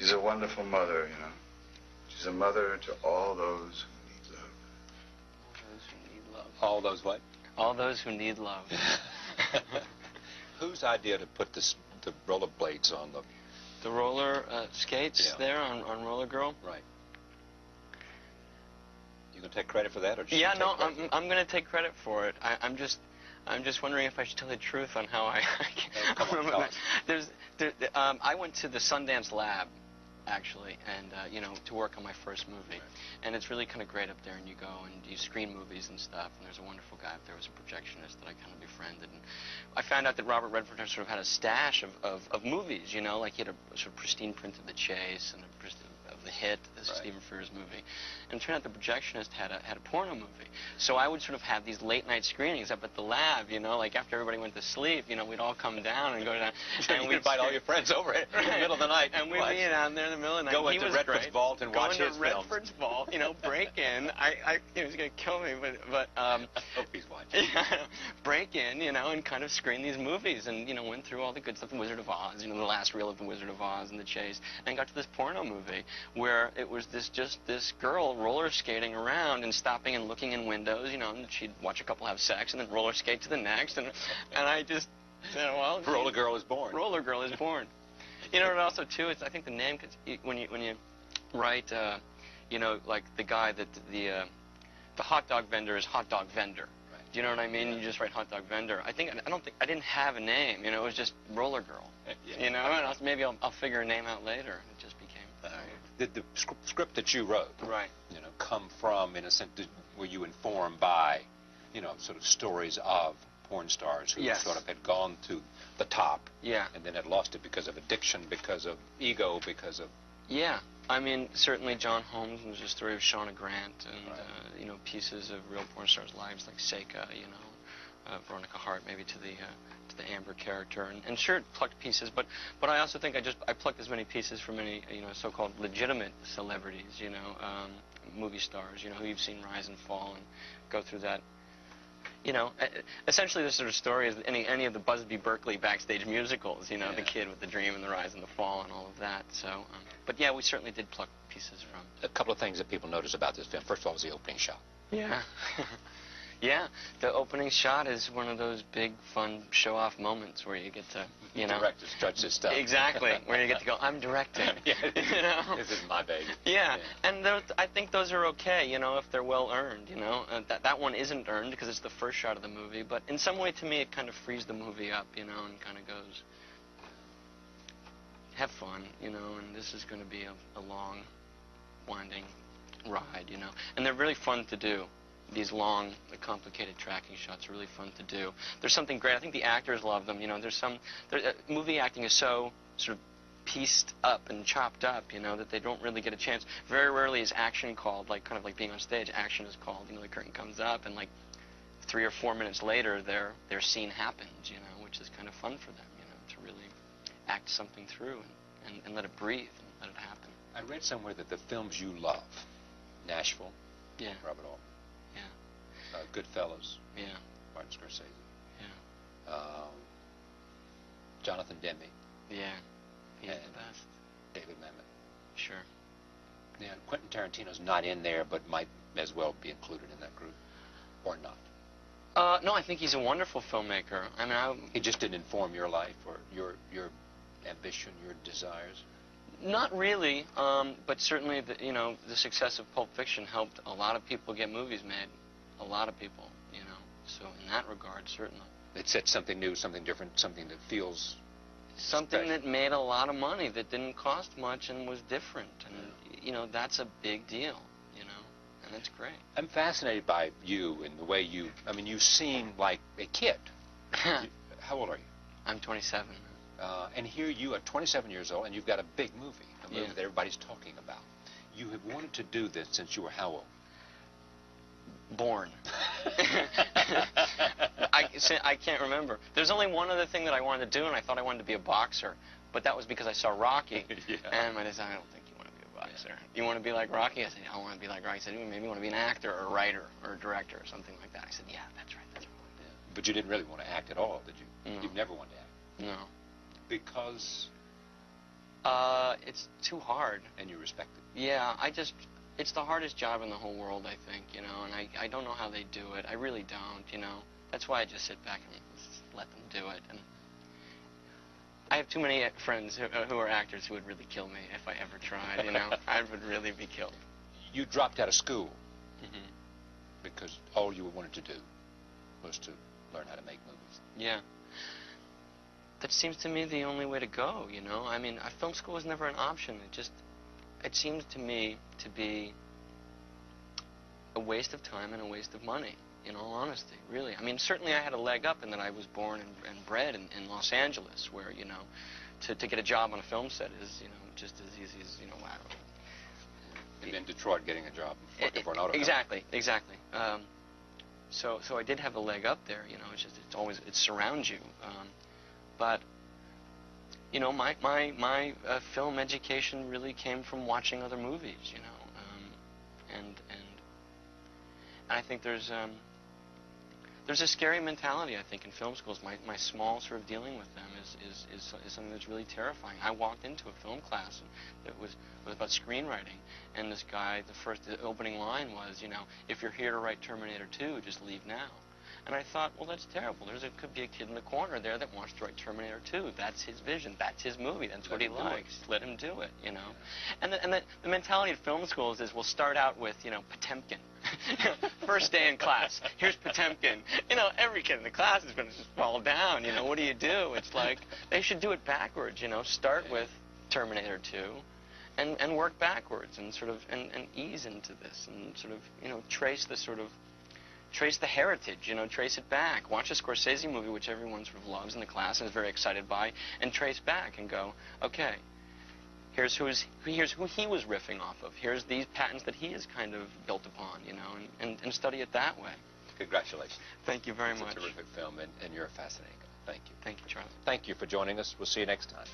She's a wonderful mother, you know. She's a mother to all those who need love. All those who need love. All those what? All those who need love. Whose idea to put the rollerblades on the... The roller skates there on Roller Girl? Right. You gonna take credit for that, or yeah, no, I'm gonna take credit for it. I'm just wondering if I should tell the truth on how I. I went to the Sundance Lab, actually, and you know, to work on my first movie, right. And it's really kind of great up there. And you go and you screen movies and stuff. And there's a wonderful guy up there who was a projectionist that I kind of befriended. And I found out that Robert Redford sort of had a stash of movies. You know, like he had a sort of pristine print of The Chase and of The Hit, this Stephen Frears movie. And it turned out the projectionist had a porno movie. So I would sort of have these late night screenings up at the lab, you know, like after everybody went to sleep, you know, we'd all come down and go down. And we'd invite all your friends over in the middle of the night. And we'd be down there in the middle of the night. Go into Redford's vault and watch his films. Redford's vault, you know, break in. He was going to kill me, but I hope he's watching. Yeah, break in, you know, and kind of screen these movies, and you know, went through all the good stuff, The Wizard of Oz, you know, the last reel of The Wizard of Oz and The Chase, and got to this porno movie where it was just this girl roller skating around and stopping and looking in windows, you know, and she'd watch a couple have sex and then roller skate to the next, and I just said, well, Roller Girl is born. Roller Girl is born. You know, and also too, it's I think the name, cause when you write, you know, like the guy that the hot dog vendor is hot dog vendor. Right. Do you know what I mean? Yeah. You just write hot dog vendor. I didn't have a name. You know, it was just Roller Girl. Yeah. You know, and maybe I'll figure a name out later. It just became. Did the script that you wrote, right, you know, come from, in a sense, were you informed by, you know, sort of stories of porn stars who yes. sort of had gone to the top, yeah, and then had lost it because of addiction, because of ego, because of... Yeah, I mean, certainly John Holmes was a story of Shauna Grant, and right. You know, pieces of real porn stars' lives like Seika, you know, Veronica Hart, maybe to the Amber character, and sure, plucked pieces, but I also think I plucked as many pieces from many, you know, so-called legitimate celebrities, you know, movie stars, you know, who you've seen rise and fall and go through that. You know, essentially this sort of story is any of the Busby Berkeley backstage musicals, you know, yeah. The Kid with the Dream and the Rise and the Fall and all of that. So, but yeah, we certainly did pluck pieces from. A couple of things that people notice about this film. First of all, was the opening shot. Yeah. Yeah, the opening shot is one of those big, fun, show-off moments where you get to, you know... Director stretch his stuff. Exactly, where you get to go, I'm directing. Yeah, you know? This is my baby. Yeah, and I think those are okay, you know, if they're well-earned, you know? That one isn't earned because it's the first shot of the movie, but in some way, to me, it kind of frees the movie up, you know, and kind of goes, have fun, you know, and this is going to be a long, winding ride, you know? And they're really fun to do. These long, complicated tracking shots are really fun to do. There's something great. I think the actors love them. You know, movie acting is so sort of pieced up and chopped up, you know, that they don't really get a chance. Very rarely is action called, like kind of like being on stage. Action is called. You know, the curtain comes up, and like 3 or 4 minutes later, their scene happens. You know, which is kind of fun for them. You know, to really act something through and let it breathe and let it happen. I read somewhere that the films you love, Nashville, yeah, Robert Altman. Yeah. Goodfellas. Yeah. Martin Scorsese. Yeah. Jonathan Demme. Yeah. He's the best. David Mamet. Sure. Yeah. Quentin Tarantino's not in there, but might as well be included in that group, or not. No, I think he's a wonderful filmmaker. I mean, he just didn't inform your life or your ambition, your desires. Not really, but certainly, you know, the success of Pulp Fiction helped a lot of people get movies made. A lot of people, you know. So in that regard, certainly. It said something new, something different, something that feels something special. That made a lot of money, that didn't cost much and was different. And, you know, that's a big deal, you know, and it's great. I'm fascinated by you and the way you, I mean, you seem like a kid. How old are you? I'm 27. And here you are 27 years old, and you've got a big movie, yeah. that everybody's talking about. You have wanted to do this since you were how old? Born. I can't remember. There's only one other thing that I wanted to do, and I thought I wanted to be a boxer, but that was because I saw Rocky, yeah. And my dad said, I don't think you want to be a boxer. Yeah. You want to be like Rocky? I said, I want to be like Rocky. He said, maybe you want to be an actor or a writer or a director or something like that. I said, yeah, that's right. Yeah. But you didn't really want to act at all, did you? No. You've never wanted to act? No. Because It's too hard. And you respect it. Yeah, it's the hardest job in the whole world, I think, you know, and I don't know how they do it. I really don't, you know. That's why I just sit back and just let them do it. And I have too many friends who are actors who would really kill me if I ever tried, you know. I would really be killed. You dropped out of school Hmm. because all you wanted to do was to learn how to make movies. Yeah. That seems to me the only way to go, you know. I mean, film school was never an option. It seems to me to be a waste of time and a waste of money, in all honesty, really. I mean, certainly I had a leg up in that I was born and bred in Los Angeles, where, you know, to get a job on a film set is, you know, just as easy as, you know, I don't know. And in Detroit, getting a job working for an auto Exactly. So I did have a leg up there, you know. It surrounds you. But you know, my film education really came from watching other movies, you know, and I think there's a scary mentality, I think, in film schools. My small sort of dealing with them is something that's really terrifying. I walked into a film class and it was about screenwriting, and this guy, the opening line was, you know, if you're here to write Terminator 2, just leave now. And I thought, well, that's terrible. Could be a kid in the corner there that wants to write Terminator 2. That's his vision. That's his movie. That's what he likes. Let him do it, you know. And the mentality of film schools is we'll start out with, you know, Potemkin. First day in class, here's Potemkin. You know, every kid in the class is going to just fall down. You know, what do you do? It's like they should do it backwards, you know. Start with Terminator 2 and work backwards and sort of and ease into this and sort of, you know, trace the heritage, you know, trace it back. Watch a Scorsese movie, which everyone sort of loves in the class and is very excited by, and trace back and go, okay, here's who he was riffing off of. Here's these patents that he has kind of built upon, you know, and study it that way. Congratulations. Thank you very much. It's a terrific film, and you're a fascinating guy. Thank you. Thank you, Charlie. Thank you for joining us. We'll see you next time.